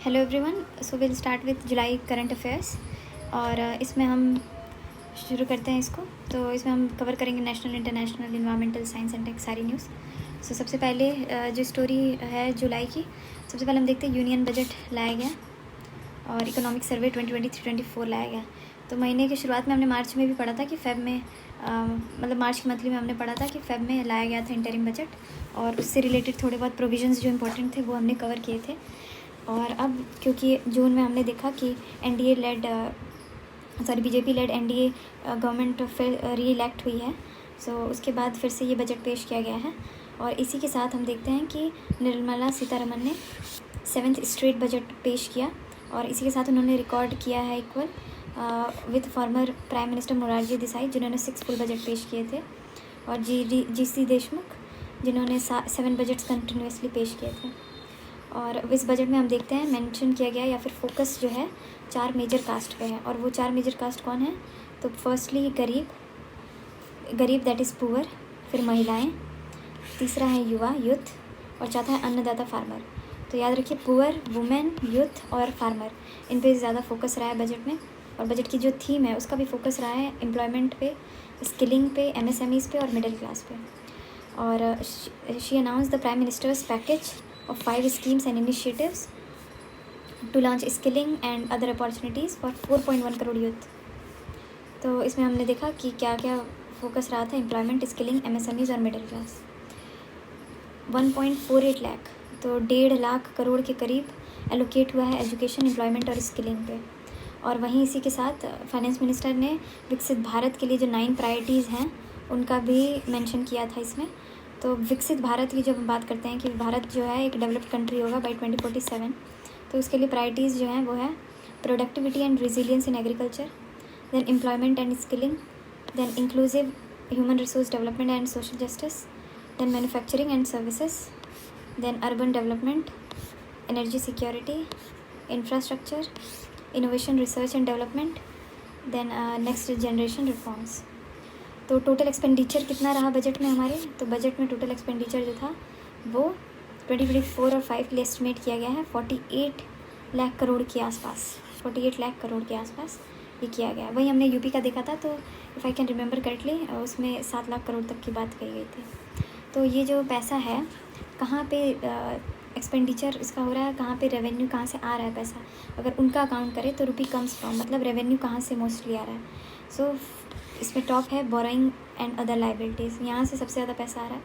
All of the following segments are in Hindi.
Hello everyone, so will start with July current affairs. और इसमें हम शुरू करते हैं इसको। तो इसमें हम कवर करेंगे national, international, environmental, science and tech सारी न्यूज़। सो सबसे पहले जो स्टोरी है जुलाई की, सबसे पहले हम देखते हैं यूनियन बजट लाया गया और इकोनॉमिक सर्वे 2023-24 लाया गया। तो महीने की शुरुआत में हमने मार्च में भी पढ़ा था कि फेब में मतलब मार्च की मंथली में हमने पढ़ा था कि फेब में लाया गया था इंटरिम बजट, और उससे रिलेटेड थोड़े बहुत प्रोविजंस जो इंपॉर्टेंट थे वो हमने कवर किए थे। और अब क्योंकि जून में हमने देखा कि बीजेपी लेड एनडीए गवर्नमेंट फिर री इलेक्ट हुई है, सो उसके बाद फिर से ये बजट पेश किया गया है। और इसी के साथ हम देखते हैं कि निर्मला सीतारमन ने 7th स्ट्रेट बजट पेश किया, और इसी के साथ उन्होंने रिकॉर्ड किया है equal with former prime minister Morarji Desai, जिन्होंने 6 फुल बजट पेश किए थे, और जी.सी. देशमुख, जिन्होंने 7 बजट्स कंटिन्यूसली पेश किए थे। और इस बजट में हम देखते हैं मेंशन किया गया या फिर फोकस जो है 4 मेजर कास्ट पे है। और वो 4 मेजर कास्ट कौन है? तो फर्स्टली गरीब दैट इज़ पुअर, फिर महिलाएं, तीसरा है युवा यूथ, और चौथा है अन्नदाता फार्मर। तो याद रखिए, पुअर, वुमेन, यूथ और फार्मर, इन पे ज़्यादा फोकस रहा है बजट में। और बजट की जो थीम है उसका भी फोकस रहा है एम्प्लॉयमेंट पे, स्किलिंग पे, MSMEs पे और मिडिल क्लास पे। और she announce the prime ministers package of 5 schemes and initiatives to launch skilling and other opportunities for 4.1 crore youth. तो इसमें हमने देखा कि क्या क्या फोकस रहा था, एम्प्लॉयमेंट, स्किलिंग, MSMEs और मिडिल क्लास। 1.48 लाख, तो 1.5 लाख करोड़ के करीब एलोकेट हुआ है एजुकेशन, एम्प्लॉयमेंट और स्किलिंग पे। और वहीं इसी के साथ फाइनेंस मिनिस्टर ने विकसित भारत के लिए जो 9 प्रायोरिटीज़ हैं उनका भी मेंशन किया था इसमें। तो विकसित भारत की जब हम बात करते हैं कि भारत जो है एक डेवलप्ड कंट्री होगा बाई 2047, तो उसके लिए प्रायोरिटीज़ जो हैं वो है productivity and resilience in agriculture, then employment and skilling, then inclusive human resource development and social justice, then manufacturing and services, then urban development, energy security, infrastructure, innovation, research and development, then next generation reforms. तो टोटल एक्सपेंडिचर कितना रहा बजट में हमारे? तो बजट में टोटल एक्सपेंडिचर जो था वो 2024 और 5 के लिए एस्टिमेट किया गया है 48 लाख करोड़ के आसपास। 48 लाख करोड़ के आसपास ये किया गया। वही हमने यूपी का देखा था, तो if I can remember correctly उसमें 7 लाख करोड़ तक की बात कही गई थी। तो ये जो पैसा है कहाँ पे एक्सपेंडिचर इसका हो रहा है, कहाँ पे रेवेन्यू कहाँ से आ रहा है पैसा, अगर उनका अकाउंट करें तो रुपी कम्स फ्रॉम, मतलब रेवेन्यू कहाँ से मोस्टली आ रहा है। सो इसमें टॉप है बोरोइंग एंड अदर लाइबिलिटीज़, यहाँ से सबसे ज़्यादा पैसा आ रहा है।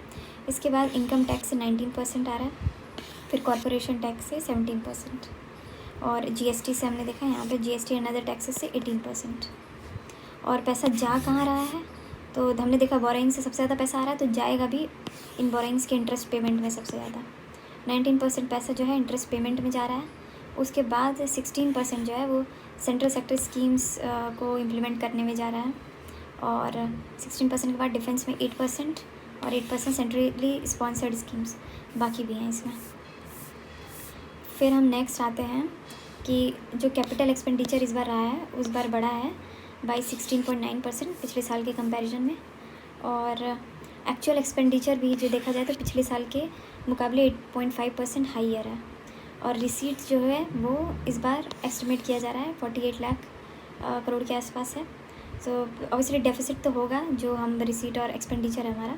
इसके बाद इनकम टैक्स से 19% आ रहा है, फिर कॉरपोरेशन टैक्स से 17%, और GST से हमने देखा यहाँ पे GST एंड अदर टैक्सेस से 18%। और पैसा जा कहाँ रहा है? तो हमने देखा बोरोइंग से सबसे ज़्यादा पैसा आ रहा है, तो जाएगा भी इन बोरोइंग्स के इंटरेस्ट पेमेंट में सबसे ज़्यादा। 19% पैसा जो है इंटरेस्ट पेमेंट में जा रहा है। उसके बाद 16% जो है वो सेंट्रल सेक्टर स्कीम्स को इम्प्लीमेंट करने में जा रहा है, और 16% के बाद डिफेंस में 8% और 8% सेंट्रली स्पॉन्सर्ड स्कीम्स बाकी भी हैं इसमें। फिर हम नेक्स्ट आते हैं कि जो कैपिटल एक्सपेंडिचर इस बार रहा है उस बार बढ़ा है बाई 16.9% पिछले साल के कंपैरिजन में। और एक्चुअल एक्सपेंडिचर भी जो देखा जाए तो पिछले साल के मुकाबले 8.5% हाइयर है। और रिसीट जो है वो इस बार एस्टिमेट किया जा रहा है 48 लाख करोड़ के आसपास है। सो ऑब्वियसली डेफिसिट तो होगा जो हम रिसीट और एक्सपेंडिचर है हमारा।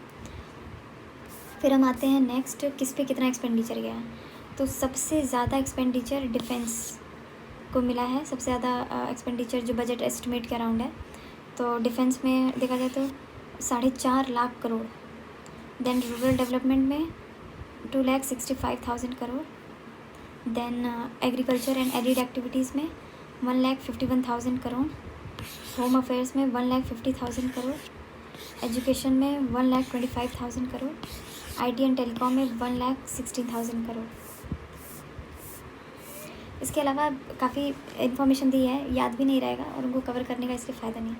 फिर हम आते हैं नेक्स्ट, किस पे कितना एक्सपेंडिचर गया है। तो सबसे ज़्यादा एक्सपेंडिचर डिफेंस को मिला है, सबसे ज़्यादा एक्सपेंडिचर जो बजट एस्टिमेट के अराउंड है। तो डिफेंस में देखा जाए तो 4.5 lakh crore, then rural development में 2,65,000 crore, then agriculture and allied activities में 1,51,000 करोड़, होम अफेयर्स में 1,50,000 करोड़, एजुकेशन में 1,25,000 करोड़, IT एंड टेलीकॉम में 1,16,000 करोड़। इसके अलावा काफ़ी इन्फॉर्मेशन दी है, याद भी नहीं रहेगा और उनको कवर करने का इसलिए फ़ायदा नहीं।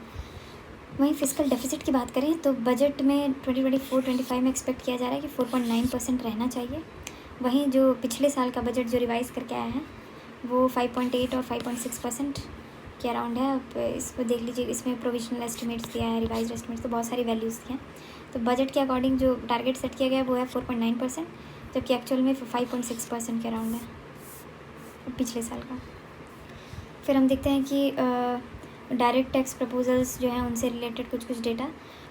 वहीं फिस्कल डेफिसिट की बात करें तो बजट में 2024-25 में एक्सपेक्ट किया जा रहा है कि 4.9% रहना चाहिए। वहीं जो पिछले साल का बजट जो रिवाइज़ करके आया है वो 5.8 और 5.6% के अराउंड है। आप इसको देख लीजिए, इसमें प्रोविजनल एस्टिमेट्स दिया है, रिवाइज एस्टिमेट्स, तो बहुत सारी वैल्यूज़ दी हैं। तो बजट के अकॉर्डिंग जो टारगेट सेट किया गया है वो है 4.9%, जबकि एक्चुअल में 5.6% के अराउंड है। पिछले साल का। फिर हम देखते हैं कि डायरेक्ट टैक्स प्रपोजल्स जो हैं उनसे रिलेटेड कुछ डेटा।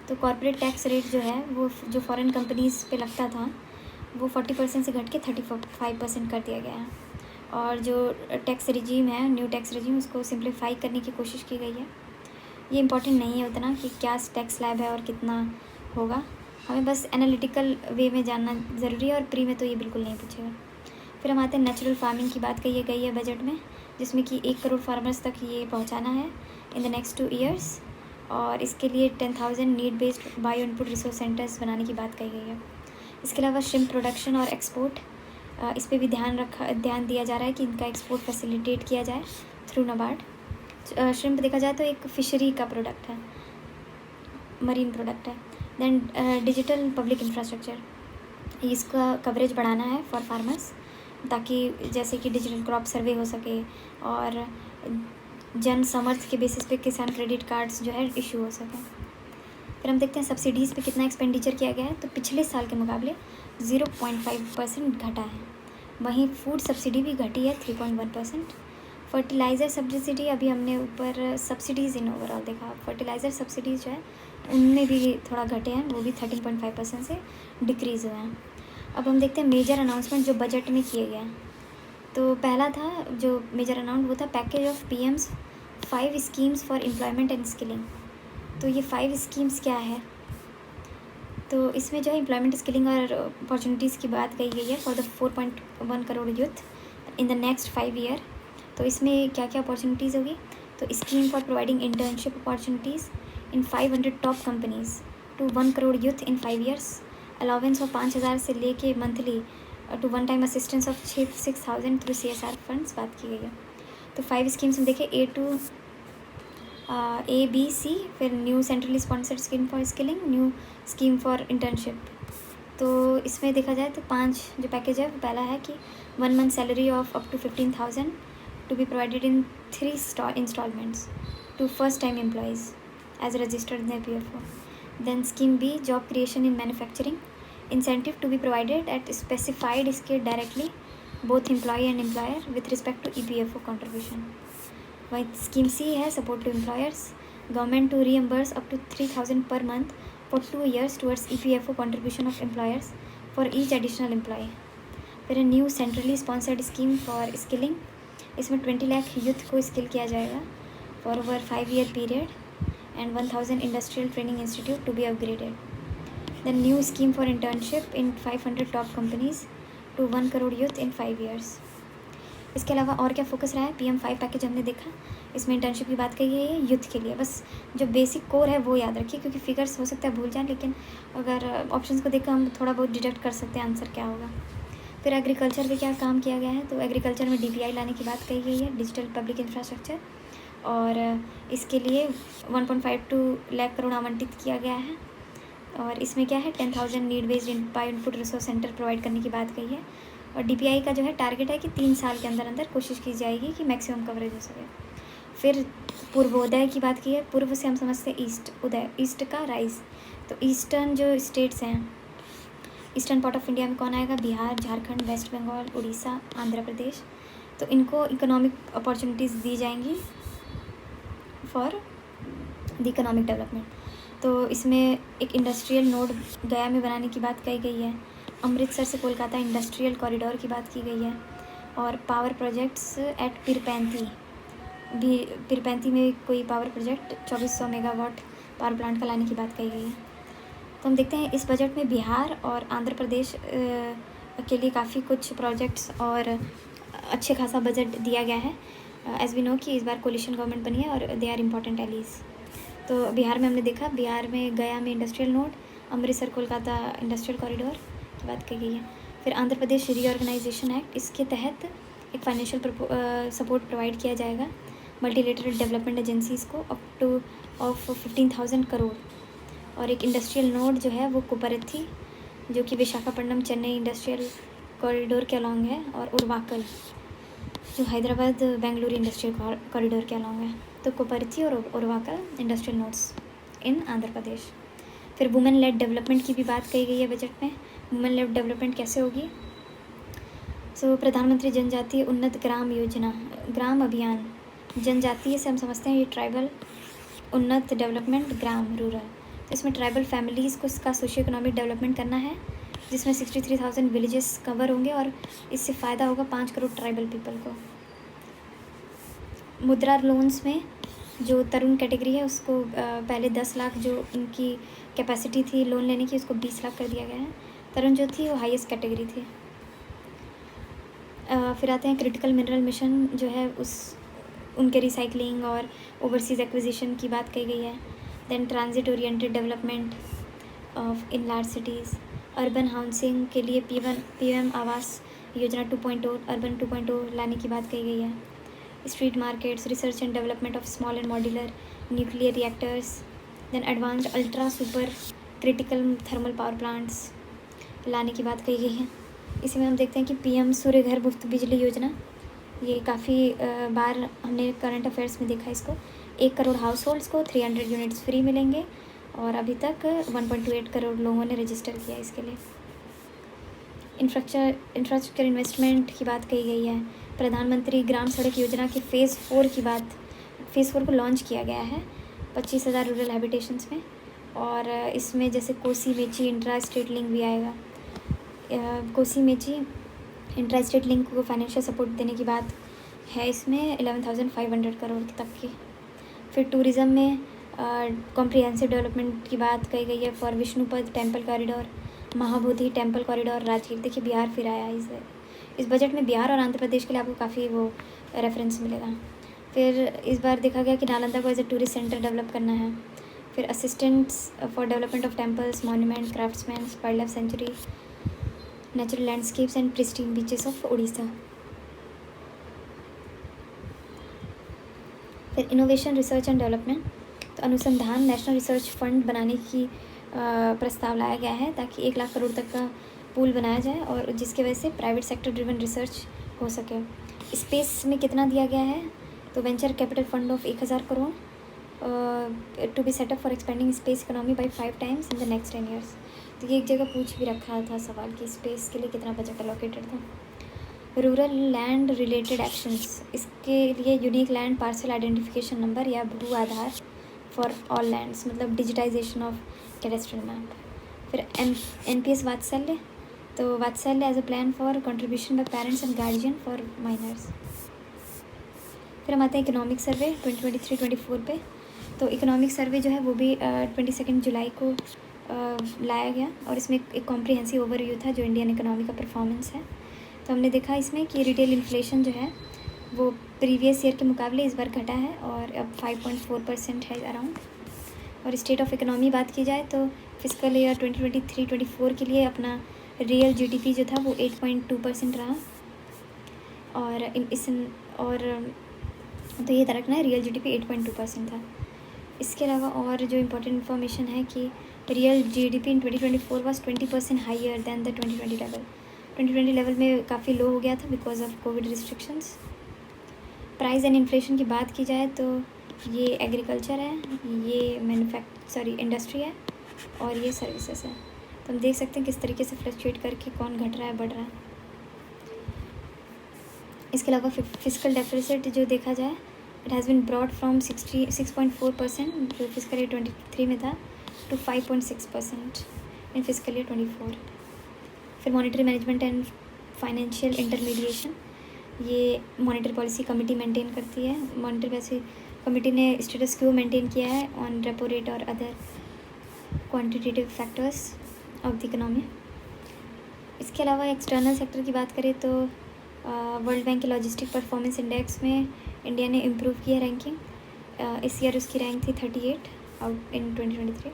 तो कॉर्पोरेट टैक्स रेट जो है वो जो फॉरेन कंपनीज़ पे लगता था वो 40% से घट के 35% कर दिया गया है। और जो टैक्स रिजीम है, न्यू टैक्स रिजीम, उसको सिंप्लीफाई करने की कोशिश की गई है। ये इंपॉर्टेंट नहीं है उतना कि क्या टैक्स स्लैब है और कितना होगा, हमें बस एनालिटिकल वे में जानना ज़रूरी है, और प्री में तो ये बिल्कुल नहीं पूछेगा। फिर हम आते हैं नेचुरल फार्मिंग की बात कही गई है बजट में, जिसमें कि 1 करोड़ फार्मर्स तक ये पहुंचाना है इन द नेक्स्ट 2 ईयर्स, और इसके लिए 10,000 need based bio input resource centres बनाने की बात कही गई है। इसके अलावा श्रिम्प प्रोडक्शन और एक्सपोर्ट, इस पर भी ध्यान दिया जा रहा है कि इनका एक्सपोर्ट फैसिलिटेट किया जाए थ्रू नाबार्ड। श्रिम्प देखा जाए तो एक फिशरी का प्रोडक्ट है, मरीन प्रोडक्ट है। देन डिजिटल पब्लिक इंफ्रास्ट्रक्चर, इसका कवरेज बढ़ाना है फॉर फार्मर्स, ताकि जैसे कि डिजिटल क्रॉप सर्वे हो सके और जन समर्थ के बेसिस पे किसान क्रेडिट कार्ड्स जो है इशू हो सके। फिर हम देखते हैं सब्सिडीज़ पे कितना एक्सपेंडिचर किया गया है। तो पिछले साल के मुकाबले 0.5% घटा है। वहीं फूड सब्सिडी भी घटी है 3.1%। फर्टिलाइज़र सब्सिडी, अभी हमने ऊपर सब्सिडीज़ इन ओवरऑल देखा, फर्टिलाइज़र सब्सिडीज़ जो है उनमें भी थोड़ा घटे हैं, वो भी 13.5% से डिक्रीज़ हुए हैं। अब हम देखते हैं मेजर अनाउंसमेंट जो बजट में किए गए हैं। तो पहला था जो मेजर अनाउंस, वो था package of PM's 5 schemes for employment and skilling. तो ये 5 स्कीम्स क्या है, तो इसमें जो है एम्प्लॉयमेंट, स्किलिंग और अपॉर्चुनिटीज़ की बात कही गई है for the 4.1 crore youth in the next 5 year. तो इसमें क्या क्या अपॉर्चुनिटीज़ होगी, तो scheme for providing internship opportunities in 500 top companies to 1 crore youth in 5 years, allowance of 5,000 से लेके monthly to 1 time assistance of 6,000 through CSR funds बात की गई है। तो 5 स्कीम्स में देखें, A, B, C, फिर new centrally sponsored scheme for skilling, new scheme for internship. तो इसमें देखा जाए तो 5 जो पैकेज है, वो पहला है कि 1 month salary of up to 15,000 to be provided in 3 instalments to first time employees as registered in PFO। Then scheme B, job creation in manufacturing, incentive to be provided at specified scale directly both employee and employer with respect to EPFO contribution. While scheme C है support to employers, government to reimburse up to 3,000 per month for 2 years towards EPFO contribution of employers for each additional employee. फिर new centrally sponsored scheme for skilling, इसमें 20 लाख यूथ को स्किल किया जाएगा for over 5 year period and 1,000 industrial training institute to be upgraded. The new scheme for internship in 500 top companies to 1 crore youth in 5 years। इसके अलावा और क्या फोकस रहा है, PM5 पैकेज हमने देखा, इसमें इंटर्नशिप की बात कही गई है यूथ के लिए। बस जो बेसिक कोर है वो याद रखिए, क्योंकि फिगर्स हो सकता है भूल जाए, लेकिन अगर ऑप्शंस को देखकर हम थोड़ा बहुत डिटेक्ट कर सकते हैं आंसर क्या होगा। फिर एग्रीकल्चर पे क्या काम किया गया है, तो एग्रीकल्चर में DPI लाने की बात कही गई है, डिजिटल पब्लिक इंफ्रास्ट्रक्चर, और इसके लिए 1.52 लाख करोड़ आवंटित किया गया है। और इसमें क्या है, 10,000 need based bio input resource centre provide करने की बात कही है। और DPI का जो है टारगेट है कि 3 साल के अंदर अंदर कोशिश की जाएगी कि मैक्सिमम कवरेज हो सके। फिर पूर्वोदय की बात की है, पूर्व से हम समझते हैं ईस्ट, उदय, ईस्ट का राइज। तो ईस्टर्न जो स्टेट्स हैं, ईस्टर्न पार्ट ऑफ इंडिया में कौन आएगा, बिहार, झारखंड, वेस्ट बंगाल, उड़ीसा, आंध्र प्रदेश। तो इनको इकोनॉमिक अपॉर्चुनिटीज़ दी जाएंगी फॉर द इकोनॉमिक डेवलपमेंट। तो इसमें एक इंडस्ट्रियल नोड गया में बनाने की बात कही गई है, अमृतसर से कोलकाता इंडस्ट्रियल कॉरिडोर की बात की गई है, और पावर प्रोजेक्ट्स एट पीरपैंती भी, पीरपैंती में कोई power project 2400 megawatt power plant का लाने की बात कही गई है। तो हम देखते हैं इस बजट में बिहार और आंध्र प्रदेश के लिए काफ़ी कुछ प्रोजेक्ट्स और अच्छे खासा बजट दिया गया है। एज वी नो कि इस बार कोलिशन गवर्नमेंट बनी है और दे आर इम्पॉर्टेंट एलीज। तो बिहार में हमने देखा, बिहार में गया में industrial node, Amritsar Kolkata industrial corridor की बात की गई है। फिर आंध्र प्रदेश रीऑर्गेनाइजेशन एक्ट, इसके तहत एक फाइनेंशियल सपोर्ट प्रोवाइड किया जाएगा मल्टीलेटरल डेवलपमेंट एजेंसीज़ को अप टू ऑफ 15,000 करोड़। और एक इंडस्ट्रियल नोड जो है वो कुपरथी, जो कि विशाखापट्टनम चेन्नई इंडस्ट्रियल कॉरिडोर के अलॉन्ग है, और उर्वाकल जो हैदराबाद बेंगलुरु इंडस्ट्रियल कॉरिडोर के अलॉन्ग है। तो कुपरथी और उर्वाकल इंडस्ट्रियल नोड्स इन आंध्र प्रदेश। फिर वुमेन लेड डेवलपमेंट की भी बात कही गई है बजट में। वुमेन लेड डेवलपमेंट कैसे होगी, सो प्रधानमंत्री जनजातीय उन्नत ग्राम योजना, ग्राम अभियान, जनजातीय से हम समझते हैं ये ट्राइबल उन्नत डेवलपमेंट ग्राम रूरल। तो इसमें ट्राइबल फैमिलीज़ को इसका सोशियो इकोनॉमिक डेवलपमेंट करना है, जिसमें 63,000 विलेजेस कवर होंगे और इससे फ़ायदा होगा 5 करोड़ ट्राइबल पीपल को। मुद्रा लोन्स में जो तरुण कैटेगरी है उसको पहले 10 लाख जो उनकी कैपेसिटी थी लोन लेने की, उसको 20 लाख कर दिया गया है। तरुण जो थी वो हाईएस्ट कैटेगरी थी। फिर आते हैं क्रिटिकल मिनरल मिशन जो है उनके रिसाइकलिंग और ओवरसीज़ एक्विजिशन की बात कही गई है। Then transit oriented development of in large cities, urban housing के लिए पीएम आवास योजना 2.0 अर्बन 2.0 लाने की बात कही गई है। Street markets, research and development of small and modular nuclear reactors, then advanced ultra super critical thermal power plants लाने की बात कही गई है। इसी में हम देखते हैं कि पीएम सूर्य घर मुफ्त बिजली योजना, ये काफ़ी बार हमने करंट अफेयर्स में देखा इसको। 1 करोड़ हाउस होल्ड्स को 300 यूनिट्स फ्री मिलेंगे और अभी तक 1.28 करोड़ लोगों ने रजिस्टर किया इसके लिए। इंफ्रास्ट्रक्चर इन्वेस्टमेंट की बात कही गई है। प्रधानमंत्री ग्राम सड़क योजना के फ़ेज़ 4 को लॉन्च किया गया है 25,000 रूरल हैबिटेशंस में। और इसमें जैसे Kosi Mechi intra state link भी आएगा। Kosi Mechi intra state link को फाइनेंशियल सपोर्ट देने की बात है इसमें 11,500 करोड़ तक की। फिर टूरिज़्म में कॉम्प्रिहेंसिव डेवलपमेंट की बात कही गई है for Vishnupad temple corridor, Mahabodhi temple corridor, Rajgir. देखिए बिहार फिर आया इस बजट में। बिहार और आंध्र प्रदेश के लिए आपको काफ़ी वो रेफरेंस मिलेगा। फिर इस बार देखा गया कि नालंदा को as a tourist centre develop करना है। फिर assistants for development of temples, monument, craftsman, wildlife sanctuary, natural landscapes and pristine beaches of Orissa. फिर इनोवेशन, रिसर्च एंड डेवलपमेंट, तो अनुसंधान नेशनल रिसर्च फंड बनाने की प्रस्ताव लाया गया है ताकि 1 लाख करोड़ तक का पूल बनाया जाए और जिसकी वजह से प्राइवेट सेक्टर ड्रिवन रिसर्च हो सके। स्पेस में कितना दिया गया है, तो venture capital fund of 1,000 crore to be set up for expanding space economy by 5 times in the next 10 years. तो ये एक जगह पूछ भी रखा था सवाल कि स्पेस के लिए कितना बजट एलोकेटेड था। रूरल लैंड रिलेटेड एक्शंस, इसके लिए unique land parcel identification number या Bhu Aadhaar for all lands, मतलब डिजिटाइजेशन ऑफ कैडेस्ट्रल मैप। फिर NPS वात्सल्य, तो Vatsalya as a plan for contribution by parents and guardian for minors. फिर हम आते हैं इकोनॉमिक सर्वे 2023-24 पे। तो इकोनॉमिक सर्वे जो है वो भी 22 जुलाई को लाया गया और इसमें एक कॉम्प्रिहेंसिव ओवरव्यू था जो इंडियन इकोनॉमी का परफॉर्मेंस है। तो हमने देखा इसमें कि रिटेल इन्फ्लेशन जो है वो प्रीवियस ईयर के मुकाबले इस बार घटा है और अब 5.4% है अराउंड। और स्टेट ऑफ इकोनॉमी बात की जाए तो फिस्कल ईयर 2023-24 के लिए अपना रियल GDP जो था वो 8.2% रहा। और तो ये रखना है, रियल GDP 8.2% था। इसके अलावा और जो इम्पोर्टेंट इन्फॉर्मेशन है कि real GDP in 2024 was 20% higher than the 2020 level. 2020 level में काफ़ी लो हो गया था because of covid restrictions. Price and inflation की बात की जाए तो ये एग्रीकल्चर है, ये इंडस्ट्री है और ये सर्विसेज है। तो हम देख सकते हैं किस तरीके से फ्लक्चुएट करके कौन घट रहा है बढ़ रहा है। इसके अलावा फिजिकल डेफिसिट जो देखा जाए, it has been broad from 6.4% जो फिजिकल ईयर 23 में था टू 5.6% इन फिजिकल ईयर 24। फिर monetary management and financial intermediation, ये मॉनेटरी पॉलिसी कमेटी मेंटेन करती है। मॉनेटरी पॉलिसी कमेटी ने स्टेटस क्वो मेंटेन किया है ऑन रेपो रेट और other quantitative factors of the economy. इसके अलावा एक्सटर्नल सेक्टर की बात करें तो वर्ल्ड बैंक के लॉजिस्टिक परफॉर्मेंस इंडेक्स में इंडिया ने इम्प्रूव की है रैंकिंग। इस ईयर उसकी रैंक थी 38 आउट इन 2023।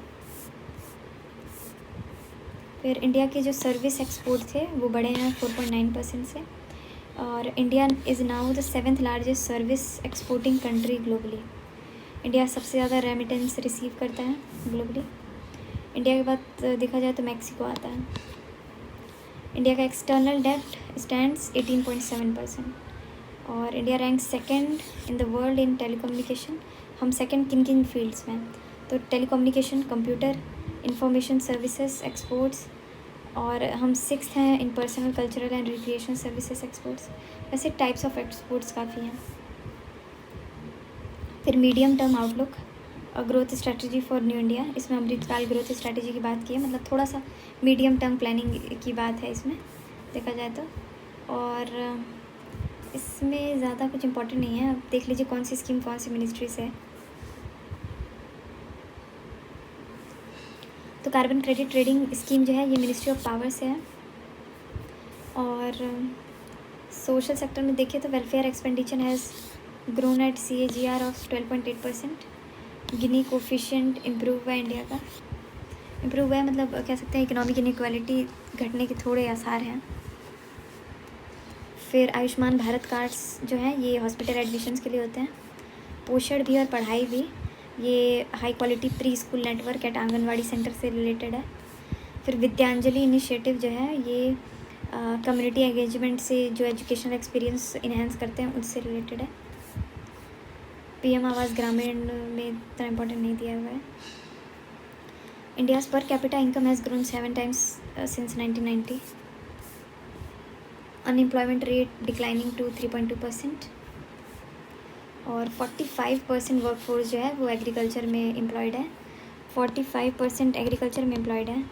फिर इंडिया के जो सर्विस एक्सपोर्ट थे वो बढ़े हैं 4.9% से और India is now the 7th largest service exporting country globally. India सबसे ज़्यादा रेमिटेंस रिसीव करता है ग्लोबली। इंडिया के बाद देखा जाए तो मैक्सिको आता है। इंडिया का एक्सटर्नल डेब्ट स्टैंड्स 18.7% और India rank second in the world in telecommunication. हम सेकंड किन किन फील्ड्स में, तो telecommunication, computer, information services, exports, और हम 6th हैं in personal cultural and recreation services exports. वैसे टाइप्स ऑफ एक्सपोर्ट्स काफ़ी हैं। फिर medium term outlook, growth strategy for new India, इसमें अमृतकाल ग्रोथ स्ट्रैटेजी की बात की है, मतलब थोड़ा सा मीडियम टर्म प्लानिंग की बात है इसमें देखा जाए तो। और इसमें ज़्यादा कुछ इम्पोर्टेंट नहीं है। अब देख लीजिए कौन सी स्कीम कौन सी मिनिस्ट्री से है। तो कार्बन क्रेडिट ट्रेडिंग स्कीम जो है ये मिनिस्ट्री ऑफ पावर से है। और सोशल सेक्टर में देखिए तो welfare expenditure has grown at CAGR of 12.8%। Guinea coefficient improve हुआ है इंडिया का, इम्प्रूव हुआ है मतलब कह सकते हैं इकोनॉमिक इनइक्वालिटी घटने के थोड़े आसार हैं। फिर आयुष्मान भारत कार्ड्स जो हैं ये हॉस्पिटल एडमिशन्स के लिए होते हैं। पोषण भी और पढ़ाई भी, ये high quality pre school network at anganwadi centre से रिलेटेड है। फिर विद्यांजलि इनिशिएटिव जो है ये कम्युनिटी एंगेजमेंट से जो एजुकेशनल एक्सपीरियंस इन्हेंस करते हैं उससे रिलेटेड है। PM आवास ग्रामीण में इतना इम्पोर्टेंट नहीं दिया हुआ है। India's per capita income has grown 7 times since 1990। Unemployment rate declining to 3.2%। और 45% वर्कफोर्स जो है वो एग्रीकल्चर में एम्प्लॉयड है। 45% एग्रीकल्चर में एम्प्लॉयड है,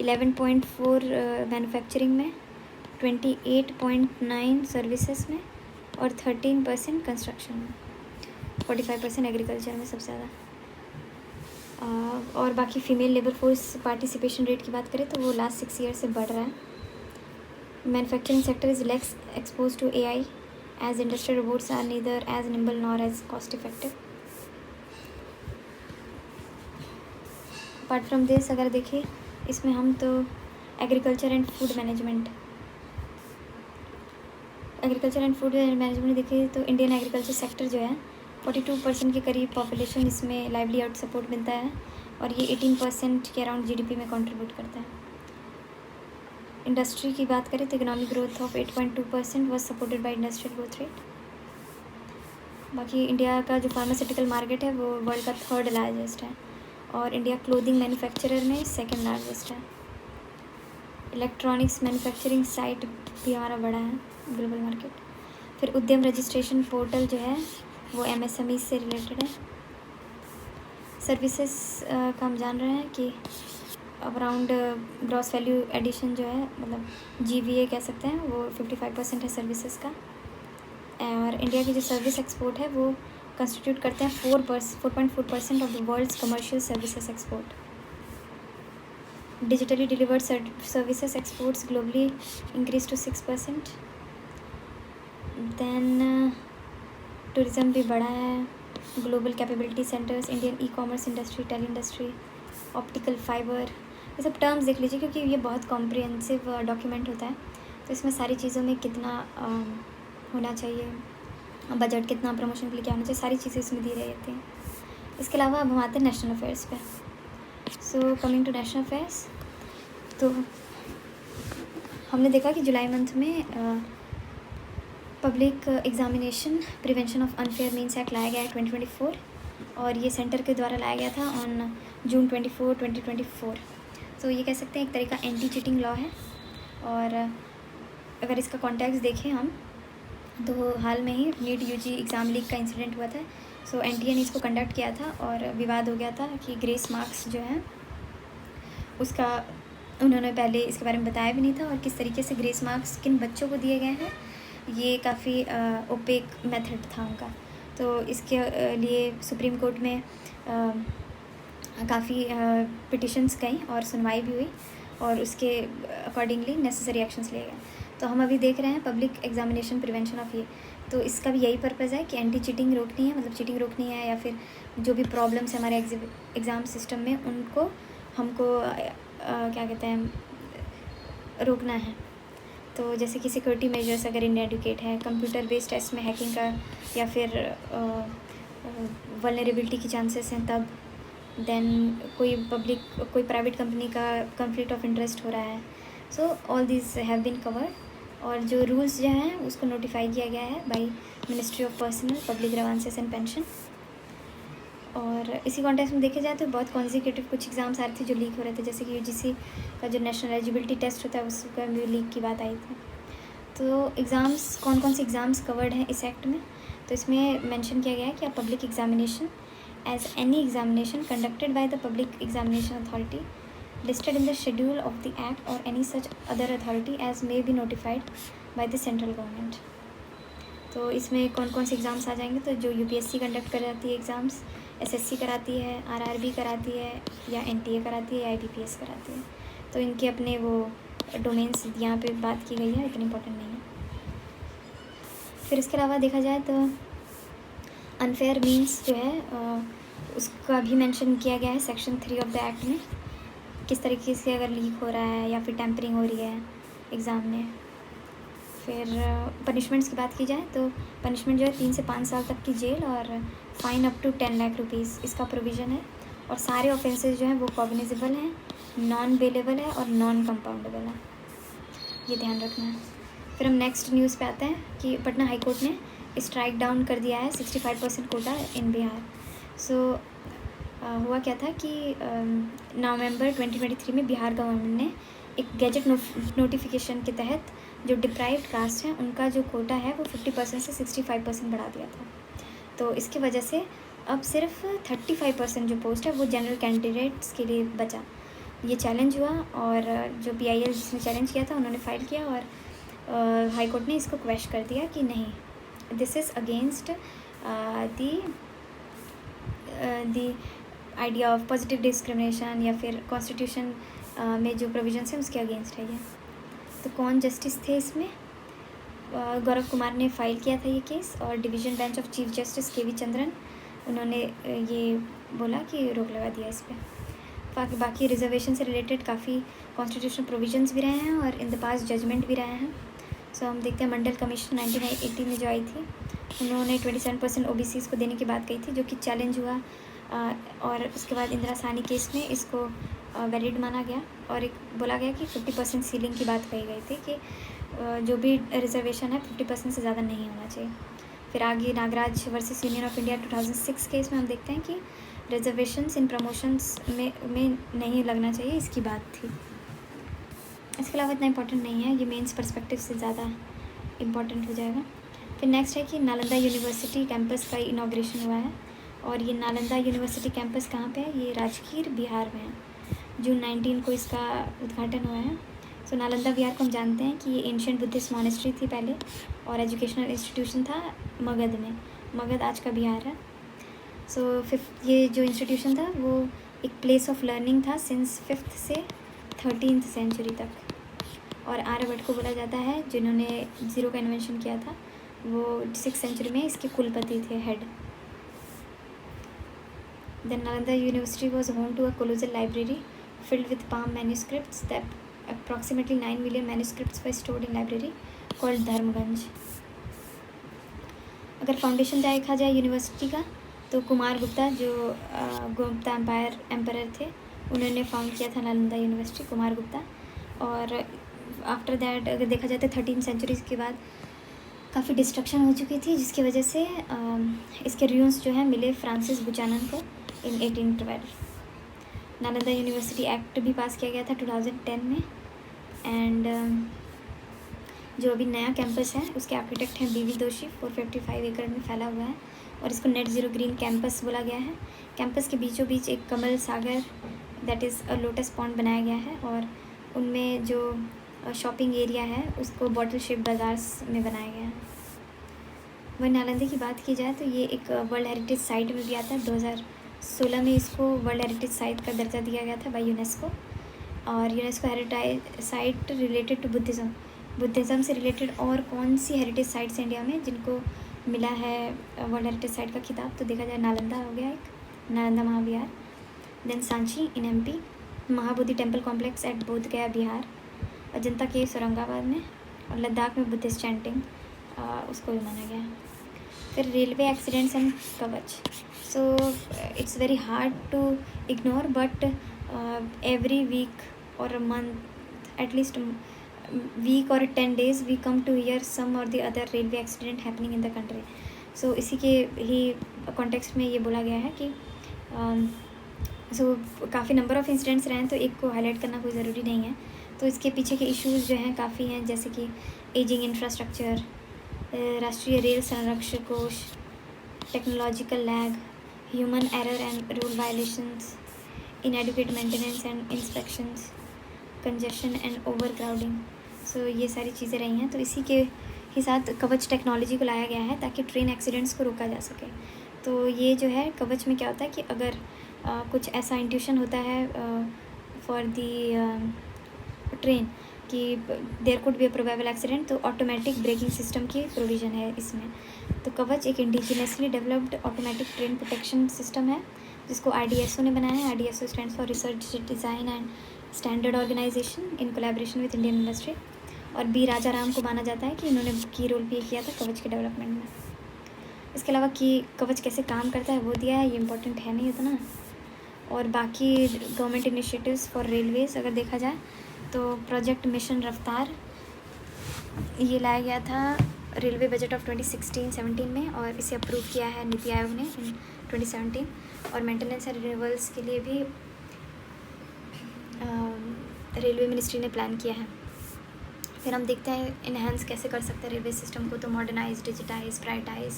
11.4 मैन्युफैक्चरिंग में, 28.9 सर्विसेज में और 13% कंस्ट्रक्शन में। 45% एग्रीकल्चर में सबसे ज़्यादा। और बाकी female labour force participation rate की बात करें तो वो लास्ट 6 ईयर से बढ़ रहा है। Manufacturing sector is less expose to AI as industrial robots are neither as nimble nor as cost effective. Apart from this अगर देखिए इसमें हम तो एग्रीकल्चर एंड फूड मैनेजमेंट देखिए तो इंडियन एग्रीकल्चर सेक्टर जो है 42% के करीब पॉपुलेशन इसमें लाइवलीहुड सपोर्ट मिलता है और ये 18% के अराउंड GDP में कंट्रीब्यूट करता है। इंडस्ट्री की बात करें तो economic growth of 8.2% was supported by industrial growth rate. बाकी इंडिया का जो फार्मास्यूटिकल मार्केट है वो वर्ल्ड का 3rd लार्जेस्ट है और इंडिया क्लोथिंग मैन्युफैक्चरर में 2nd लार्जेस्ट है। इलेक्ट्रॉनिक्स मैन्युफैक्चरिंग साइट भी हमारा बड़ा है ग्लोबल मार्केट। फिर उद्यम रजिस्ट्रेशन पोर्टल जो है वो MSME से रिलेटेड है। सर्विसेज का हम जान रहे हैं कि अराउंड ग्रॉस वैल्यू एडिशन जो है मतलब GVA कह सकते हैं वो 55% है सर्विसेज का। और इंडिया की जो सर्विस एक्सपोर्ट है वो कंस्टिट्यूट करते हैं 4.4% of the world's commercial services export. Digitally delivered services exports globally increase to 6%। Then tourism भी बढ़ा है। Global capability centres, Indian e-commerce industry, tele industry, optical fibre, ये सब टर्म्स देख लीजिए क्योंकि ये बहुत कॉम्प्रिहेंसिव डॉक्यूमेंट होता है तो इसमें सारी चीज़ों में कितना होना चाहिए, बजट कितना, प्रमोशन के लिए क्या होना चाहिए, सारी चीज़ें इसमें दी रहती हैं। इसके अलावा अब हम आते हैं नेशनल अफेयर्स पे। So coming to national affairs, तो हमने देखा कि जुलाई मंथ में public examination prevention of unfair means act लाया गया है 2024 और ये सेंटर के द्वारा लाया गया था ऑन जून 24, 2024। तो ये कह सकते हैं एक तरह का एंटी चीटिंग लॉ है। और अगर इसका कॉन्टेक्स्ट देखें हम तो हाल में ही नीट UG एग्ज़ाम लीक का इंसिडेंट हुआ था। सो NTA ने इसको कंडक्ट किया था और विवाद हो गया था कि ग्रेस मार्क्स जो हैं उसका उन्होंने पहले इसके बारे में बताया भी नहीं था और किस तरीके से ग्रेस मार्क्स किन बच्चों को दिए गए हैं ये काफ़ी ओपेक मेथड था उनका। तो इसके लिए सुप्रीम कोर्ट में काफ़ी पिटिशन्स गई और सुनवाई भी हुई और उसके अकॉर्डिंगली नेसेसरी एक्शंस लिए गए। तो हम अभी देख रहे हैं पब्लिक एग्जामिनेशन प्रिवेंशन ऑफ ये, तो इसका भी यही पर्पज़ है कि एंटी चीटिंग रोकनी है, मतलब चीटिंग रोकनी है या फिर जो भी प्रॉब्लम्स है हमारे एग्ज़ाम सिस्टम में उनको हमको क्या कहते हैं रोकना है। तो जैसे कि सिक्योरिटी मेजर्स अगर इनएडुकेट है, कंप्यूटर बेस्ड टेस्ट में हैकिंग का या फिर वल्नरेबिलिटी की चांसेस हैं तब, देन कोई प्राइवेट कंपनी का कॉन्फ्लिक्ट ऑफ इंटरेस्ट हो रहा है। So all this have been covered और जो रूल्स जो हैं उसको नोटिफाई किया गया है by ministry of personnel public grievances and pension. और इसी कॉन्टेक्स्ट में देखे जाए तो बहुत कॉन्जिक्यूटिव कुछ एग्ज़ाम्स आ रहे थे जो लीक हो रहे थे, जैसे कि यूजीसी का जो नेशनल एलिजिबिलिटी टेस्ट होता है उसका भी लीक की बात आई थी। तो एग्ज़ाम्स कौन कौन से एग्ज़ाम्स कवर्ड हैं इस एक्ट में, तो इसमें मेंशन किया गया है कि a public examination as any examination conducted by the public examination authority listed in the schedule of the act or any such other authority as may be notified by the central government। तो इसमें कौन कौन से एग्ज़ाम्स आ जाएंगे, तो जो यूपीएससी कंडक्ट कराती है एग्ज़ाम्स, एसएससी कराती है, आरआरबी कराती है, या एनटीए कराती है, या आईबीपीएस कराती है। तो इनके अपने वो डोमेन्स यहाँ पे बात की गई है, इतनी इंपॉर्टेंट नहीं है। फिर इसके अलावा देखा जाए तो अनफेयर मीन्स जो है उसका भी मेंशन किया गया है सेक्शन 3 ऑफ द एक्ट में, किस तरीके से अगर लीक हो रहा है या फिर टेम्परिंग हो रही है एग्ज़ाम में। फिर पनिशमेंट्स की बात की जाए तो पनिशमेंट जो है 3 से 5 साल तक की जेल और fine up to 10 lakh rupees इसका प्रोविज़न है। और सारे ऑफेंसेस जो हैं वो कॉग्निजेबल हैं, नॉन बेलेबल है और नॉन कंपाउंडेबल है, ये ध्यान रखना है। फिर हम नेक्स्ट न्यूज़ पे आते हैं कि पटना हाई कोर्ट ने स्ट्राइक डाउन कर दिया है 65% कोटा इन बिहार। सो हुआ क्या था कि नवंबर 2023 में बिहार गवर्नमेंट ने एक गैजेट नोटिफिकेशन के तहत जो डिप्राइव्ड कास्ट हैं उनका जो कोटा है वो 50% से 65% बढ़ा दिया था। तो इसकी वजह से अब सिर्फ 35% जो पोस्ट है वो जनरल कैंडिडेट्स के लिए बचा। ये चैलेंज हुआ और जो PIL जिसने चैलेंज किया था उन्होंने फाइल किया और हाई कोर्ट ने इसको क्वेश कर दिया कि नहीं, this is against the idea of positive discrimination या फिर कॉन्स्टिट्यूशन में जो प्रोविजंस हैं उसके अगेंस्ट है ये। तो कौन जस्टिस थे इसमें, गौरव कुमार ने फाइल किया था ये केस और division bench of chief justice KV Chandran उन्होंने ये बोला कि रोक लगा दिया इस पर। बाकी रिजर्वेशन से रिलेटेड काफ़ी कॉन्स्टिट्यूशनल प्रोविजंस भी रहे हैं और इन द पास जजमेंट भी रहे हैं। सो हम देखते हैं मंडल कमीशन 1980 में जो आई थी उन्होंने 27% OBCs को देने की बात कही थी, जो कि चैलेंज हुआ और उसके बाद इंदिरा साहनी केस में इसको वैलिड माना गया और एक बोला गया कि 50% सीलिंग की बात कही गई थी कि जो भी रिजर्वेशन है 50% से ज़्यादा नहीं होना चाहिए। फिर आगे Nagaraj versus Union of India 2006 case में हम देखते हैं कि रिजर्वेशंस इन प्रमोशंस में नहीं लगना चाहिए, इसकी बात थी। इसके अलावा इतना इंपॉर्टेंट नहीं है, ये मेंस पर्सपेक्टिव से ज़्यादा इम्पॉर्टेंट हो जाएगा। फिर नेक्स्ट है कि नालंदा यूनिवर्सिटी कैंपस का इनॉग्रेशन हुआ है और ये नालंदा यूनिवर्सिटी कैंपस कहाँ पे है, ये राजगीर बिहार में है। जून 19 को इसका उद्घाटन हुआ है। सो नालंदा बिहार को हम जानते हैं कि ये एंशिएंट बुद्धिस्ट मॉनेस्ट्री थी पहले और एजुकेशनल इंस्टीट्यूशन था मगध में। मगध आज का बिहार है। सो ये जो इंस्टीट्यूशन था वो एक प्लेस ऑफ लर्निंग था सिंस 5th से 13th सेंचुरी तक। और आर्यभट्ट को बोला जाता है जिन्होंने ज़ीरो का इन्वेंशन किया था, वो 6th सेंचुरी में इसके कुलपति थे, head. Then Nalanda University was home to a colossal library filled with palm manuscripts. That approximately 9 million manuscripts were stored in library called Dharmaganj. अगर फाउंडेशन देखा जाए यूनिवर्सिटी का तो कुमार गुप्ता जो गुप्ता एम्पायर थे उन्होंने फाउंड किया था नालंदा यूनिवर्सिटी, कुमार गुप्ता। और आफ्टर दैट अगर देखा जाए तो 13th सेंचुरी के बाद काफ़ी डिस्ट्रक्शन हो चुकी थी, जिसकी वजह से इसके रूइंस जो है मिले फ्रांसिस बुचानन को इन 1812। नालंदा यूनिवर्सिटी एक्ट भी पास किया गया था 2010 में। एंड जो अभी नया कैंपस है उसके आर्किटेक्ट हैं BV दोषी, 455 एकड़ में फैला हुआ है और इसको नेट ज़ीरो ग्रीन कैंपस बोला गया है। कैंपस के बीचों बीच एक Kamal Sagar that is a lotus pond बनाया गया है और उनमें जो शॉपिंग एरिया है उसको बॉटल शेप बाजार में बनाया गया है। वहीं नालंदा की बात की जाए तो ये एक वर्ल्ड हेरिटेज साइट में भी आता है। 2016 में इसको वर्ल्ड हेरिटेज साइट का दर्जा दिया गया था बाय यूनेस्को। और UNESCO heritage site related to Buddhism से रिलेटेड और कौन सी हेरिटेज साइट्स इंडिया में जिनको मिला है वर्ल्ड हेरिटेज साइट का खिताब, तो देखा जाए नालंदा हो गया एक, Nalanda Mahavihara. Then Sanchi in MP, Mahabodhi temple complex at Bodh Gaya Bihar, Ajanta caves Aurangabad में, और लद्दाख में बुद्धिस्ट चैंटिंग उसको भी माना गया। फिर railway accidents and Kavach. So it's very hard to ignore but every week और मंथ एटलीस्ट वीक और 10 days we come to hear some or the other railway accident happening in the country. So इसी के ही कॉन्टेक्स्ट में ये बोला गया है कि सो काफ़ी नंबर ऑफ़ इंसिडेंट्स रहे हैं, तो एक को हाईलाइट करना कोई ज़रूरी नहीं है। तो इसके पीछे के इश्यूज़ जो हैं काफ़ी हैं, जैसे कि एजिंग इंफ्रास्ट्रक्चर, राष्ट्रीय Rail Sanrakshan Kosh, technological lag, human error and rule violations, inadequate maintenance and inspections, congestion and over crowding. So ये सारी चीज़ें रही हैं। तो इसी के ही साथ कवच टेक्नोलॉजी को लाया गया है ताकि ट्रेन एक्सीडेंट्स को रोका जा सके। तो ये जो है कवच में क्या होता है कि अगर कुछ ऐसा इंट्यूशन होता है फॉर दी ट्रेन कि there could be a probable accident, तो ऑटोमेटिक ब्रेकिंग सिस्टम की प्रोविज़न है इसमें। तो कवच एक indigenously developed automatic train protection system है जिसको RDSO ने बनाया है। RDSO stands for research design and standard organisation in collaboration with Indian industry. और B राजा राम को माना जाता है कि इन्होंने की रोल प्ले किया था कवच के डेवलपमेंट में। इसके अलावा कि कवच कैसे काम करता है वो दिया है, ये इम्पोर्टेंट है नहीं उतना। और बाकी गवर्नमेंट इनिशिएटिव्स फॉर रेलवेज़ अगर देखा जाए तो प्रोजेक्ट मिशन रफ्तार ये लाया गया था रेलवे बजट ऑफ 2016-17 में, और इसे अप्रूव किया है नीति आयोग ने इन 2017। और मेंटेनेंस एंड रिन्यूअल्स के लिए भी रेलवे मिनिस्ट्री ने प्लान किया है। फिर हम देखते हैं इन्हेंस कैसे कर सकते हैं रेलवे सिस्टम को, तो मॉडर्नाइज, डिजिटाइज, प्राइटाइज,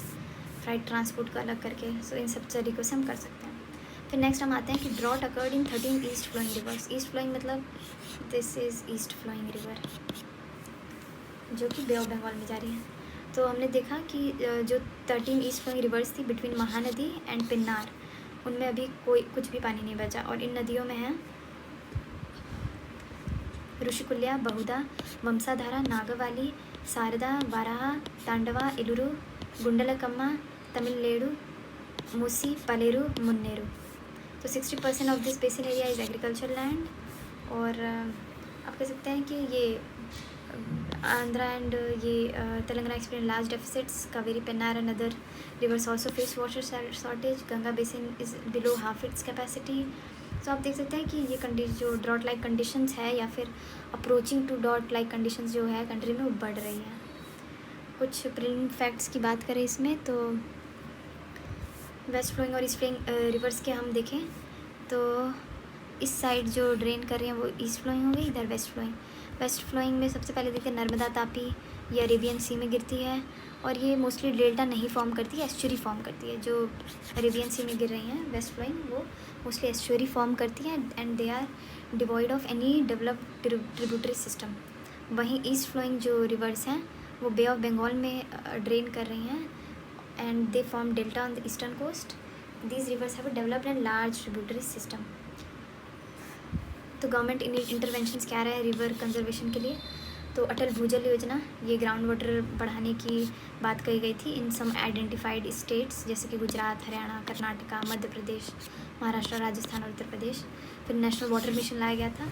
फ्राइट ट्रांसपोर्ट का अलग करके, सो इन सब तरीक़ों से हम कर सकते हैं। फिर नेक्स्ट हम आते हैं कि drought occurred in 13 east flowing rivers. East flowing मतलब this is east flowing river जो कि बे ऑफ बंगाल में जा रही है। तो हमने देखा कि जो 13 ईस्ट फ्लोइंग रिवर्स थी बिटवीन महानदी एंड पिन्नार, उनमें अभी कुछ भी पानी नहीं बचा। और इन नदियों में है ऋषिकुल्या, बहुधा, वंशाधारा, नागवाली, शारदा, वाराहा, तांडवा, इलुरु, गुंडलकम्मा, तमिलनेडु, मूसी, पलेरू, मुन्नेरू। तो 60% of this basin area is agriculture land. और आप कह सकते हैं कि ये आंध्रा एंड ये Telangana experience large deficits. Kaveri, Pennar and other rivers also face water shortage. Ganga basin is below half its capacity. तो आप देख सकते हैं कि ये जो ड्रॉट लाइक कंडीशंस है या फिर approaching to drought like conditions जो है कंट्री में वो बढ़ रही है। कुछ प्रिलिमिनरी फैक्ट्स की बात करें इसमें, तो वेस्ट फ्लोइंग और ईस्ट फ्लोइंग रिवर्स के हम देखें तो इस साइड जो ड्रेन कर रहे हैं वो ईस्ट फ्लोइंग हो गई, इधर वेस्ट फ्लोइंग। वेस्ट फ्लोइंग में सबसे पहले देखते हैं नर्मदा, तापी, ये अरेबियन सी में गिरती है। और ये मोस्टली डेल्टा नहीं फॉर्म करती है, एस्चुरी फॉर्म करती है। जो अरेबियन सी में गिर रही हैं वेस्ट फ्लोइंग वो मोस्टली एस्चुरी फॉर्म करती हैं and they are devoid of any developed tributary system. वहीं ईस्ट फ्लोइंग जो रिवर्स हैं वो बे ऑफ बंगाल में ड्रेन कर रही हैं and they form delta on the eastern coast. These rivers have developed and large tributary system. तो गवर्नमेंट इंटरवेंशंस क्या रहा है रिवर कंजर्वेशन के लिए, तो अटल भूजल योजना, ये ग्राउंड वाटर बढ़ाने की बात कही गई थी इन सम आइडेंटिफाइड स्टेट्स जैसे कि गुजरात, हरियाणा, कर्नाटका, मध्य प्रदेश, महाराष्ट्र, राजस्थान और उत्तर प्रदेश। फिर नेशनल वाटर मिशन लाया गया था।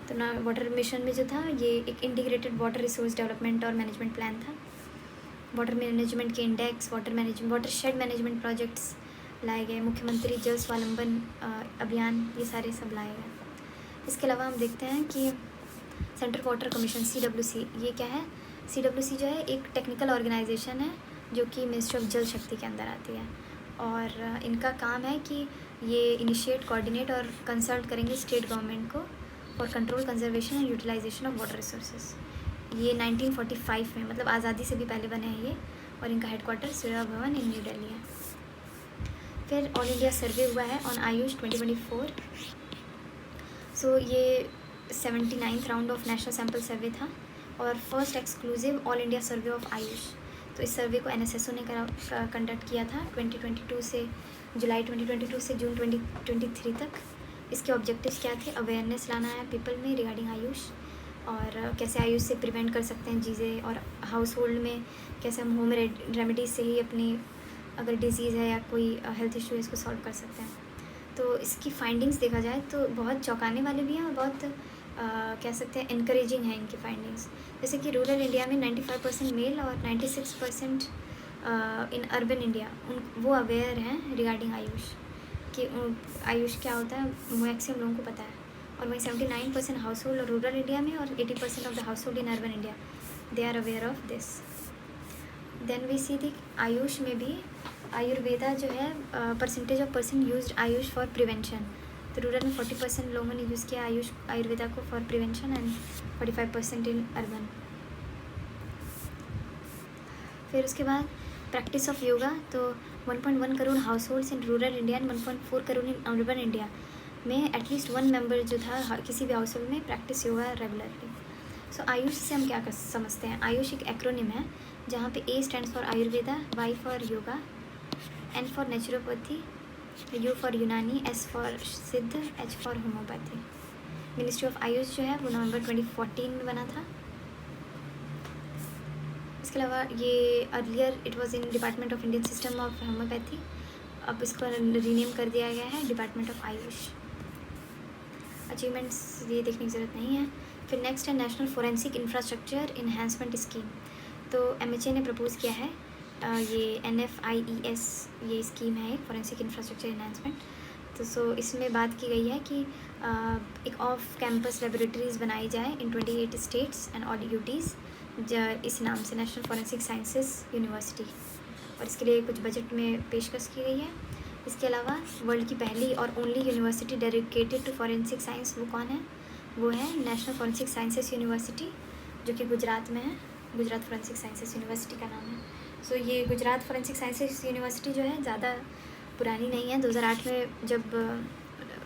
तो ना वाटर मिशन में जो था ये एक इंटीग्रेटेड वाटर रिसोर्स डेवलपमेंट और मैनेजमेंट प्लान था। वाटर मैनेजमेंट के index, water management, water shade management projects लाए गए। मुख्यमंत्री जल स्वावलंबन अभियान, ये सारे सब लाए गए। इसके अलावा हम देखते हैं कि सेंट्रल वाटर कमीशन CWC, ये क्या है? CWC जो है एक टेक्निकल ऑर्गेनाइजेशन है जो कि मिनिस्ट्री ऑफ जल शक्ति के अंदर आती है। और इनका काम है कि ये इनिशिएट, कोऑर्डिनेट और कंसल्ट करेंगे स्टेट गवर्नमेंट को for control, conservation and utilisation of water resources. ये 1945 में, मतलब आज़ादी से भी पहले बने हैं ये, और इनका हेडक्वार्टर सूर्या भवन इन न्यू दिल्ली है। फिर ऑल इंडिया सर्वे हुआ है ऑन आयुष 2024। सो ये 79th round of national sample survey था और first exclusive all India survey of AYUSH. तो इस सर्वे को NSSO ने कंडक्ट किया था 2022 से जुलाई 2022 से जून 2023 तक। इसके ऑब्जेक्टिव्स क्या थे? अवेयरनेस लाना है पीपल में रिगार्डिंग आयुष, और कैसे आयुष से प्रिवेंट कर सकते हैं चीज़ें, और हाउस होल्ड में कैसे हम होम रेमेडीज़ से ही अपनी अगर डिजीज़ है या कोई हेल्थ इशू है इसको सॉल्व कर सकते हैं। तो इसकी फाइंडिंग्स देखा जाए तो बहुत चौंकाने वाले भी हैं और बहुत कह सकते हैं इनकरेजिंग है इनकी फाइंडिंग्स। जैसे कि रूरल इंडिया में 95% मेल और 96% इन अर्बन इंडिया वो अवेयर हैं रिगार्डिंग आयुष कि आयुष क्या होता है मैक्सिमम लोगों को पता है। और वहीं 79% हाउस होल्ड और रूरल इंडिया में और 80% of the house hold in urban India they are aware of this. Then we see the AYUSH में भी आयुर्वेदा जो है percentage of person used AYUSH for prevention, तो रूरल में 40% लोगों ने यूज़ किया आयुर्वेदा को for prevention and 45% in urban. फिर उसके बाद प्रैक्टिस ऑफ योगा, तो 1.1 crore house holds in rural India and 1.4 crore in urban India में एटलीस्ट 1 मेंबर जो था किसी भी हाउस होल्ड में प्रैक्टिस योगा रेगुलरली। सो आयुष से हम क्या समझते हैं? आयुष एक एक्रोनिम है जहाँ पे A stands for Ayurveda, Y for yoga, N for naturopathy, U for यूनानी, S फॉर सिद्ध, H for homeopathy. Ministry of Ayush जो है वो नवंबर 2014 में बना था। इसके अलावा ये earlier it was in department of Indian system of homeopathy, अब इसको रीनेम कर दिया गया है डिपार्टमेंट ऑफ आयुष। अचीवमेंट्स ये देखने की ज़रूरत नहीं है। फिर नेक्स्ट है national forensic infrastructure enhancement scheme, तो MHA ने प्रपोज़ किया है ये NFIES ये स्कीम है एक फोरेंसिक इंफ्रास्ट्रक्चर इन्हांसमेंट। तो इसमें बात की गई है कि एक ऑफ कैंपस लेबोरेटरीज़ बनाई जाए इन 28 स्टेट्स एंड ऑल UTs इस नाम से, नेशनल फोरेंसिक साइंसेस यूनिवर्सिटी, और इसके लिए कुछ बजट में पेशकश की गई है। इसके अलावा वर्ल्ड की पहली और only university dedicated to forensic science वो कौन है? वो है नेशनल फॉरेंसिक साइंसेस यूनिवर्सिटी जो कि गुजरात में है। गुजरात फॉरेंसिक साइंसेस यूनिवर्सिटी का नाम है। सो ये गुजरात फॉरेंसिक साइंसेस यूनिवर्सिटी जो है ज़्यादा पुरानी नहीं है। 2008 में जब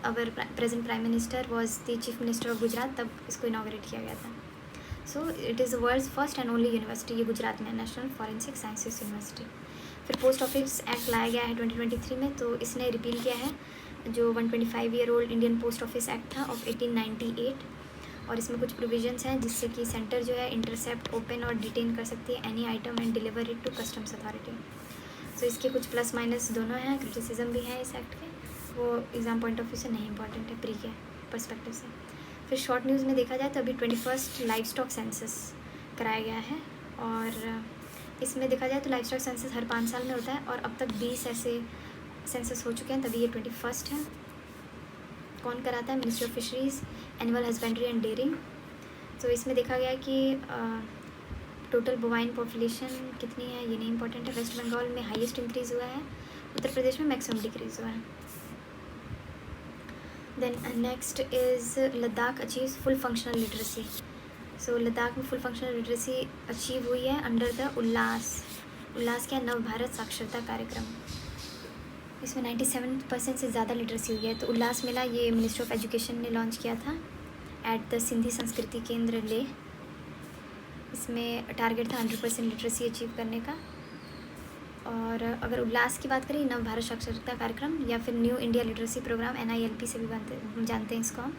our present prime minister was the chief minister of Gujarat, तब इसको इनाग्रेट किया गया था। So it is the world's first and only university, ये गुजरात में नेशनल फॉरेंसिक साइंसेस यूनिवर्सिटी। फिर पोस्ट ऑफिस एक्ट लाया गया है 2023 में, तो इसने रिपील किया है जो 125 year old Indian post office act था ऑफ 1898, और इसमें कुछ प्रोविजंस हैं जिससे कि सेंटर जो है इंटरसेप्ट, ओपन और डिटेन कर सकती है any item and deliver it to customs authority. So इसके कुछ प्लस माइनस दोनों हैं, क्रिटिसिज्म भी है इस एक्ट के, वो एग्ज़ाम पॉइंट ऑफ व्यू से नहीं इंपॉर्टेंट है, प्री के पर्सपेक्टिव से। फिर शॉर्ट न्यूज़ में देखा जाए तो अभी 21st लाइव स्टॉक सेंसस कराया गया है, और इसमें देखा जाए तो लाइफ स्टॉक सेंसस हर 5 साल में होता है, और अब तक 20 ऐसे सेंसस हो चुके हैं, तभी ये 21st है। कौन कराता है? Ministry of fisheries, animal husbandry and dairying. तो इसमें देखा गया कि टोटल बोवाइन पॉपुलेशन कितनी है ये नहीं इंपॉर्टेंट है। वेस्ट बंगाल में हाईएस्ट इंक्रीज़ हुआ है, उत्तर प्रदेश में मैक्सिमम डिक्रीज़ हुआ है। Then next is Ladakh achieves full functional literacy. So Ladakh में फुल फंक्शनल लिटरेसी अचीव हुई है अंडर द उल्लास क्या नव भारत साक्षरता कार्यक्रम। इसमें 97% से ज़्यादा लिटरेसी हुई है। तो उल्लास मेला ये मिनिस्ट्री ऑफ एजुकेशन ने लॉन्च किया था एट द सिंधी संस्कृति केंद्र ले। इसमें टारगेट था 100% लिटरेसी अचीव करने का। और अगर उल्लास की बात करें, नव भारत साक्षरता कार्यक्रम या फिर new India literacy programme NILP से भी जानते हैं इसको हम।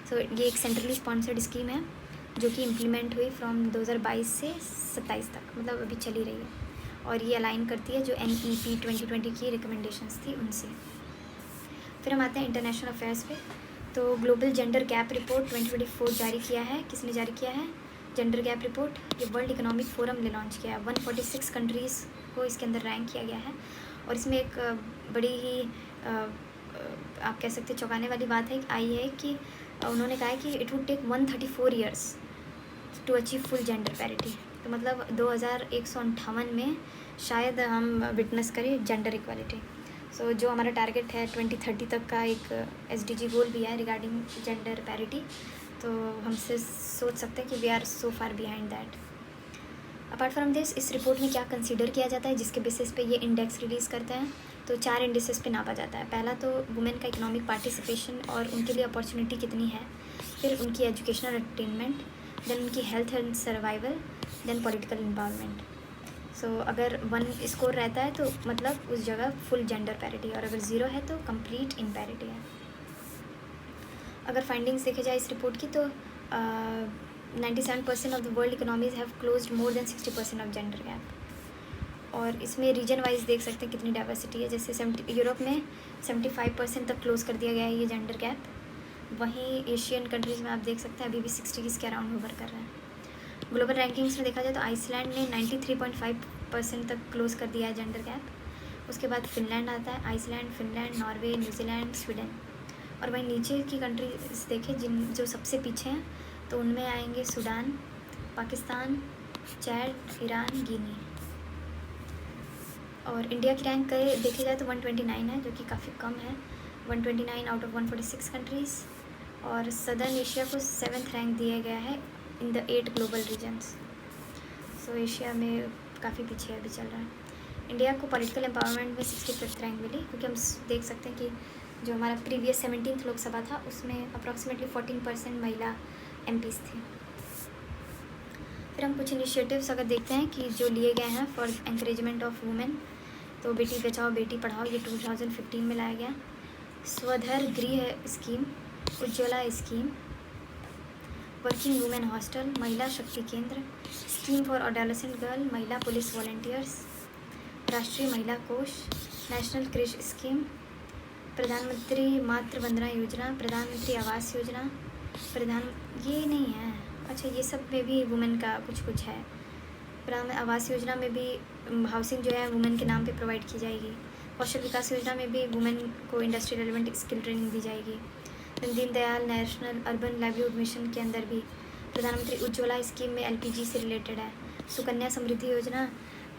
सो ये एक सेंट्रली स्पॉन्सर्ड स्कीम है जो कि इम्प्लीमेंट हुई फ्रॉम 2022 से 27 तक, मतलब अभी चली रही है, और ये अलाइन करती है जो NEP 2020 की रिकमेंडेशंस थी उनसे। फिर हम आते हैं इंटरनेशनल अफेयर्स पे। तो ग्लोबल जेंडर गैप रिपोर्ट 2024 जारी किया है। किसने जारी किया है जेंडर गैप रिपोर्ट? ये वर्ल्ड इकोनॉमिक फोरम ने लॉन्च किया है। 146 कंट्रीज़ को इसके अंदर रैंक किया गया है, और इसमें एक बड़ी ही आप कह सकते चौंकाने वाली बात है आई है कि उन्होंने कहा है कि it would take 134 years to achieve full gender parity. तो मतलब 2158 में शायद हम विटनेस करें जेंडर इक्वालिटी। सो जो हमारा टारगेट है 2030 तक का एक SDG गोल भी है रिगार्डिंग जेंडर पैरिटी, तो हमसे सोच सकते हैं कि we are so far behind that. Apart from this, इस रिपोर्ट में क्या कंसीडर किया जाता है जिसके बेसिस पे ये इंडेक्स रिलीज़ करते हैं? तो 4 इंडिसेस पे नापा जाता है। पहला तो वुमेन का इकोनॉमिक पार्टिसिपेशन और उनके लिए अपॉर्चुनिटी कितनी है, फिर उनकी एजुकेशनल अटेनमेंट, देन उनकी health and survival, then political empowerment. So अगर 1 स्कोर रहता है तो मतलब उस जगह फुल जेंडर पैरिटी, और अगर 0 है तो कंप्लीट इनपैरिटी है। अगर फाइंडिंग्स देखे जाए इस रिपोर्ट की तो 97% of the world economies have closed more than 60% of gender gap. और इसमें रीजन वाइज देख सकते हैं कितनी डाइवर्सिटी है। जैसे यूरोप में 75% तक क्लोज कर दिया गया है ये जेंडर गैप। वहीं एशियन कंट्रीज़ में आप देख सकते हैं अभी भी 60 के अराउंड होवर कर रहा है। ग्लोबल रैंकिंग्स में देखा जाए तो आइसलैंड ने 93.5% तक क्लोज कर दिया है जेंडर गैप। उसके बाद फिनलैंड आता है, Iceland, Finland, Norway, New Zealand, Sweden. और वहीं नीचे की कंट्रीज देखें जो सबसे पीछे हैं, तो उनमें आएंगे सूडान, पाकिस्तान, चैड, ईरान, गिनी। और इंडिया की रैंक देखी जाए तो 129 है, जो कि काफ़ी कम है, 129 आउट ऑफ 146 कंट्रीज़। और सदर्न एशिया को 7th रैंक दिया गया है इन द 8 ग्लोबल रीजन्स। सो एशिया में काफ़ी पीछे अभी चल रहा है। इंडिया को पॉलिटिकल एम्पावरमेंट में 65th रैंक मिली, क्योंकि हम देख सकते हैं कि जो हमारा प्रीवियस 17th लोकसभा था उसमें अप्रॉक्सीमेटली 14% महिला MPs थे। फिर हम कुछ इनिशिएटिव्स अगर देखते हैं कि जो लिए गए हैं फॉर एनकरेजमेंट ऑफ वुमेन, तो बेटी बचाओ बेटी पढ़ाओ ये 2015 में लाया गया। स्वधर गृह scheme, Ujjwala scheme, working women hostel, महिला शक्ति केंद्र, स्कीम फॉर एडोलेसेंट गर्ल, महिला पुलिस वॉलंटियर्स, राष्ट्रीय महिला कोष, नेशनल क्रिश स्कीम, प्रधानमंत्री मातृ वंदना योजना, प्रधानमंत्री आवास योजना, ये नहीं है, अच्छा ये सब में भी वुमेन का कुछ कुछ है। प्रधानमंत्री आवास योजना में भी हाउसिंग जो है वुमेन के नाम पे प्रोवाइड की जाएगी। कौशल विकास योजना में भी वुमेन को इंडस्ट्री रेलिवेंट स्किल ट्रेनिंग दी जाएगी। Deendayal national urban livelihood mission के अंदर भी प्रधानमंत्री उज्ज्वला स्कीम में LPG से रिलेटेड है। सुकन्या समृद्धि योजना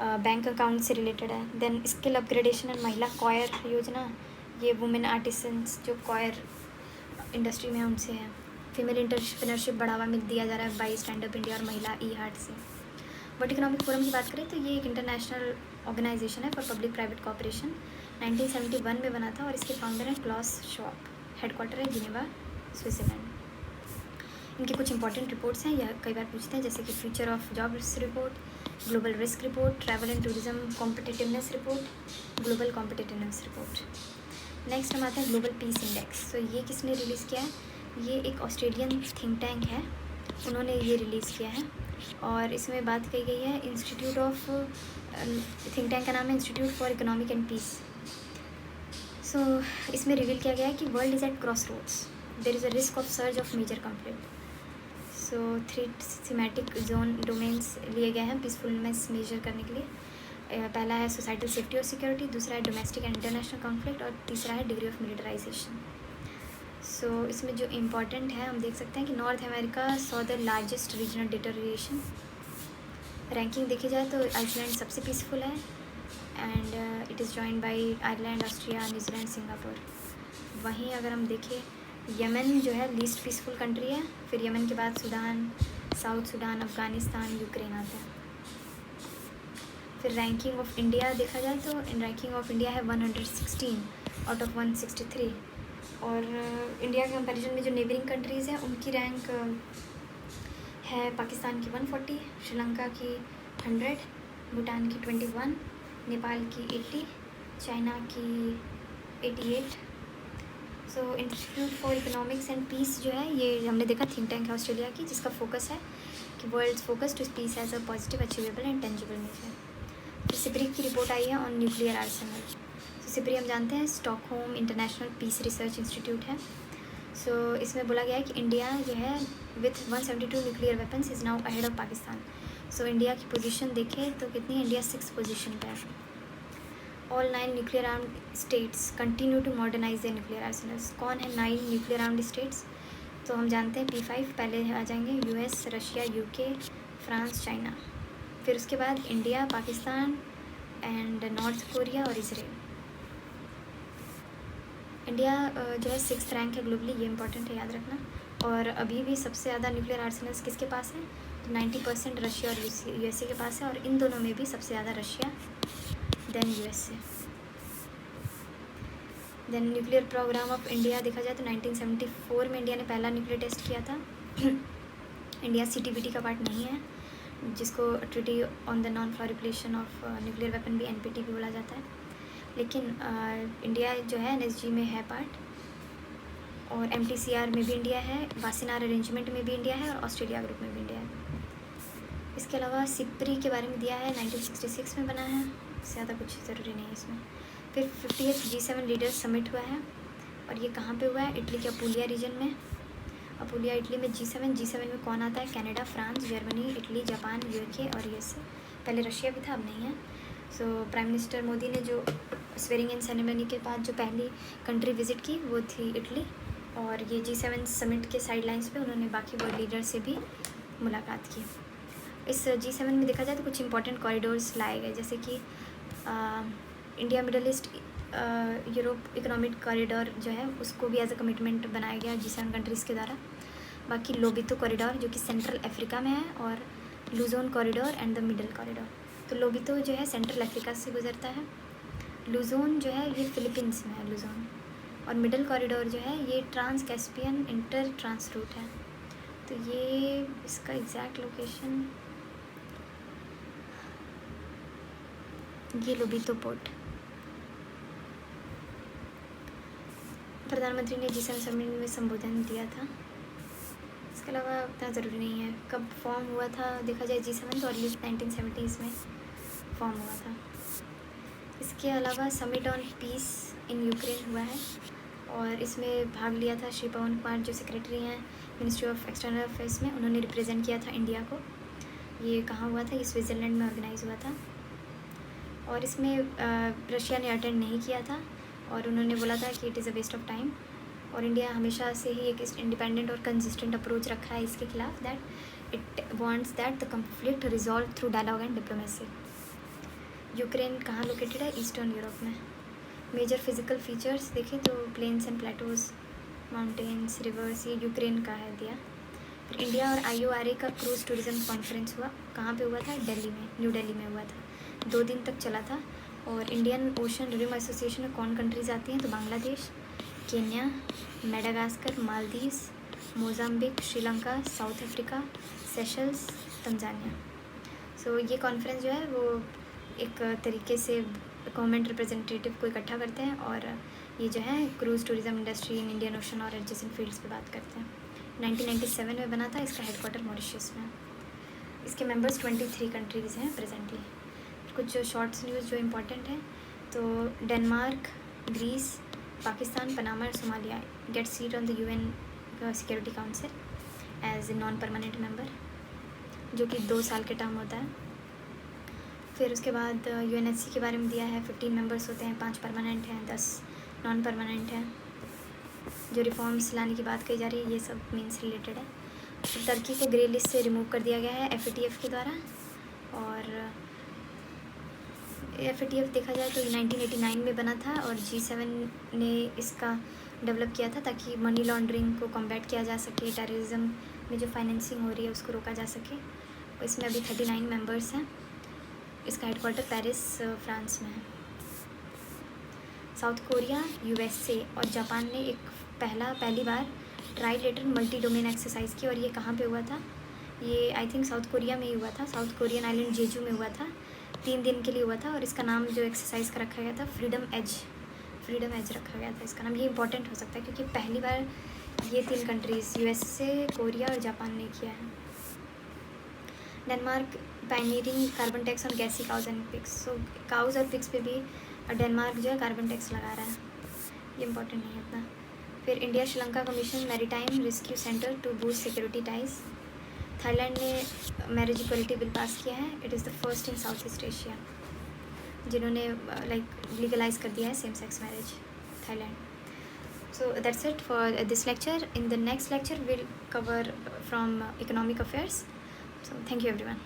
बैंक अकाउंट से रिलेटेड है। देन स्किल अपग्रेडेशन एंड महिला कॉयर योजना, ये वुमेन आर्टिसंस जो कॉयर इंडस्ट्री में उनसे है। फीमेल एंटरप्रेन्योरशिप बढ़ावा मिल दिया जा रहा है बाई स्टैंड अप इंडिया और महिला ई-हार्ट से। वर्ल्ड इकोनॉमिक फोरम की बात करें तो ये एक इंटरनेशनल ऑर्गेनाइजेशन है फॉर पब्लिक प्राइवेट कॉपरेशन, 1971 में बना था और इसके फाउंडर हैं क्लॉस शॉप, हेडक्वार्टर है जिनेवा, स्विट्ज़रलैंड। इनके कुछ इंपॉर्टेंट रिपोर्ट्स हैं, यह कई बार पूछते हैं, जैसे कि future of jobs report, global risk report, travel and tourism competitiveness report, global competitiveness report. Next हम आते हैं ग्लोबल पीस इंडेक्स। तो ये किसने रिलीज़ किया है? ये एक ऑस्ट्रेलियन थिंक टैंक है, उन्होंने ये रिलीज़ किया है और इसमें बात कही गई है इंस्टीट्यूट ऑफ, थिंक टैंक का नाम है institute for economic and peace. So इसमें रिवील किया गया है कि world is at cross roads, there is a risk of surge of major conflict. So 3 thematic zone domains लिए गए हैं पीसफुलनेस मेजर करने के लिए। पहला है सोसाइटल सेफ्टी और सिक्योरिटी, दूसरा है डोमेस्टिक एंड इंटरनेशनल कॉन्फ्लिक्ट और तीसरा है डिग्री ऑफ मिलिटराइजेशन। सो इसमें जो इम्पॉर्टेंट है हम देख सकते हैं कि north America saw the largest regional deterioration. Ranking देखी जाए तो आइसलैंड सबसे पीसफुल है and it is joined by Ireland, Austria, New Zealand, Singapore. वहीं अगर हम देखें यमन जो है लीस्ट पीसफुल कंट्री है, फिर यमन के बाद Sudan, south Sudan, Afghanistan, Ukraine आता है। फिर रैंकिंग ऑफ इंडिया देखा जाए तो रैंकिंग ऑफ इंडिया है 116 आउट ऑफ 163 और इंडिया के कंपैरिजन में जो नेबरिंग कंट्रीज़ हैं उनकी रैंक है पाकिस्तान की 140, श्रीलंका की 100, भूटान की 21, नेपाल की 80, चाइना की 88। So institute for economics and peace जो है ये हमने देखा थिंक टैंक है ऑस्ट्रेलिया की, जिसका फोकस है कि world focus to peace as a positive, achievable and tangible nature. फिर सिप्री की रिपोर्ट आई है ऑन न्यूक्लियर आर्सेनल। तो सिप्री हम जानते हैं Stockholm international peace research institute है। सो इसमें बोला गया है कि इंडिया जो है with 172 nuclear weapons is now ahead of Pakistan. So India की पोजीशन देखें तो कितनी है, इंडिया 6th पोजीशन पर है। All 9 nuclear armed states continue to modernise the nuclear arsenals. कौन है 9 न्यूक्लियर आर्म्ड स्टेट्स? तो हम जानते हैं P5 पहले आ जाएंगे, US, Russia, UK, France, China, फिर उसके बाद India, Pakistan and north Korea और इसराइल। इंडिया जो है 6th रैंक है ग्लोबली, ये इंपॉर्टेंट है याद रखना। और अभी भी सबसे ज़्यादा न्यूक्लियर आर्सेनल्स किसके पास है? तो 90% रशिया और USA के पास है और इन दोनों में भी सबसे ज़्यादा Russia then USA। Then nuclear programme of India देखा जाए तो 1974 में इंडिया ने पहला न्यूक्लियर टेस्ट किया था। इंडिया CTBT का पार्ट नहीं है, जिसको treaty on the non proliferation of nuclear weapon भी NPT भी बोला जाता है। लेकिन इंडिया जो है NSG में है पार्ट और MTCR में भी इंडिया है, वासीनार अरेंजमेंट में भी इंडिया है और ऑस्ट्रेलिया ग्रुप में भी इंडिया है। इसके अलावा सिप्री के बारे में दिया है, 1966 में बना है, ज़्यादा कुछ ज़रूरी नहीं है इसमें। फिर 50th G7 लीडर्स समिट हुआ है और ये कहाँ पे हुआ है? इटली के अपुलिया रीजन में। अपुलिया इटली में G7 में कौन आता है? Canada, France, Germany, Italy, Japan, UK और USA। पहले रशिया भी था, अब नहीं है। सो प्राइम मिनिस्टर मोदी ने जो स्वेरिंग इन सेरेमनी के बाद जो पहली कंट्री विज़िट की वो थी इटली और ये G7 समिट के साइडलाइंस पे उन्होंने बाकी वर्ल्ड लीडर से भी मुलाकात की। इस G7 में देखा जाए तो कुछ इंपॉर्टेंट कॉरिडोर्स लाए गए, जैसे कि India middle east Europe economic corridor जो है उसको भी एज अ कमिटमेंट बनाया गया G7 कंट्रीज़ के द्वारा। बाकी लोबितो कॉरिडोर जो कि सेंट्रल अफ्रीका में है, और Luzon corridor and the middle corridor. तो लोबितो जो है सेंट्रल अफ्रीका से गुजरता है, लुजोन जो है ये फिलीपींस में है लुजोन, और मिडल कॉरिडोर जो है ये trans Caspian inter trans route है। तो ये इसका एग्जैक्ट लोकेशन ये लोबितो पोर्ट। प्रधानमंत्री ने G7 समिट में संबोधन दिया था। इसके अलावा उतना ज़रूरी नहीं है कब फॉर्म हुआ था, देखा जाए G7 तो अर्ली 1970s में फॉर्म हुआ था। इसके अलावा summit on peace in Ukraine हुआ है, और इसमें भाग लिया था श्री पवन कुमार जो सेक्रेटरी हैं मिनिस्ट्री ऑफ एक्सटर्नल अफेयर्स में, उन्होंने रिप्रेजेंट किया था इंडिया को। ये कहाँ हुआ था, ये स्विट्ज़रलैंड में ऑर्गेनाइज़ हुआ था, और इसमें रशिया ने अटेंड नहीं किया था, और उन्होंने बोला था कि it is a waste of time. और इंडिया हमेशा से ही एक इंडिपेंडेंट और कंसिस्टेंट अप्रोच रखा है इसके खिलाफ, that it wants that the conflict resolve through dialogue and diplomacy. Ukraine कहाँ लोकेटेड है, ईस्टर्न यूरोप में। मेजर फिजिकल फीचर्स देखें तो plains and plateaus, mountains, rivers, ये यूक्रेन का है दिया। फिर इंडिया और IORA का क्रूज़ टूरिज़्म कॉन्फ्रेंस हुआ, कहाँ पे हुआ था, दिल्ली में, न्यू दिल्ली में हुआ था, 2 दिन तक चला था। और इंडियन ओशन रिम एसोसिएशन में कौन कंट्रीज़ आती हैं, तो Bangladesh, Kenya, Madagascar, Maldives, Mozambique, Sri Lanka, South Africa, Seychelles, Tanzania. So ये कॉन्फ्रेंस जो है वो एक तरीके से गवर्नमेंट रिप्रेजेंटेटिव को इकट्ठा करते हैं, और ये जो है cruise tourism industry in Indian ocean और एडजेसेंट फील्ड्स पे बात करते हैं। 1997 में बना था, इसका हेडक्वार्टर मॉरिशस में। इसके मेंबर्स 23 कंट्रीज़ हैं प्रेजेंटली। कुछ शॉर्ट्स न्यूज़ जो इम्पोर्टेंट हैं, तो डेनमार्क, ग्रीस, पाकिस्तान, पनामा और Somalia get seat on the UN security council as a non permanent member, जो कि 2 साल के टर्म होता है। फिर उसके बाद UNSC के बारे में दिया है, 15 मेंबर्स होते हैं, 5 परमानेंट हैं, 10 नॉन परमानेंट हैं। जो रिफॉर्म्स लाने की बात कही जा रही है ये सब मीन्स रिलेटेड है। तो टर्की को ग्रे लिस्ट से रिमूव कर दिया गया है FATF के द्वारा, और FATF देखा जाए तो 1989 में बना था, और G7 ने इसका डेवलप किया था ताकि मनी लॉन्ड्रिंग को कॉम्बैट किया जा सके, टेररिज्म में जो फाइनेंसिंग हो रही है उसको रोका जा सके। इसमें अभी 39 मेंबर्स हैं। इसका हेडक्वार्टर पेरिस फ्रांस में है। साउथ कोरिया, USA और जापान ने एक पहली बार ट्राईलेटरल मल्टी डोमेन एक्सरसाइज की, और ये कहाँ पे हुआ था, ये आई थिंक साउथ कोरिया में ही हुआ था, साउथ कोरियन आइलैंड जेजू में हुआ था। 3 दिन के लिए हुआ था, और इसका नाम जो एक्सरसाइज का रखा गया था फ्रीडम एज रखा गया था इसका नाम। ये इंपॉर्टेंट हो सकता है क्योंकि पहली बार ये 3 कंट्रीज़ USA, कोरिया और जापान ने किया है। Denmark pioneering carbon tax on gassy cows and pigs. So cows और पिग्स पे भी डेनमार्क जो है कार्बन टैक्स लगा रहा है, ये इंपॉर्टेंट नहीं है इतना। फिर India Sri Lanka commission maritime rescue centre to boost security ties. Thailand ने मैरिज इक्वलिटी बिल पास किया है, it is the first in south east Asia जिन्होंने लीगलाइज कर दिया है same sex marriage, Thailand. So that's it for this lecture. In the next lecture we'll cover from economic affairs. So thank you everyone.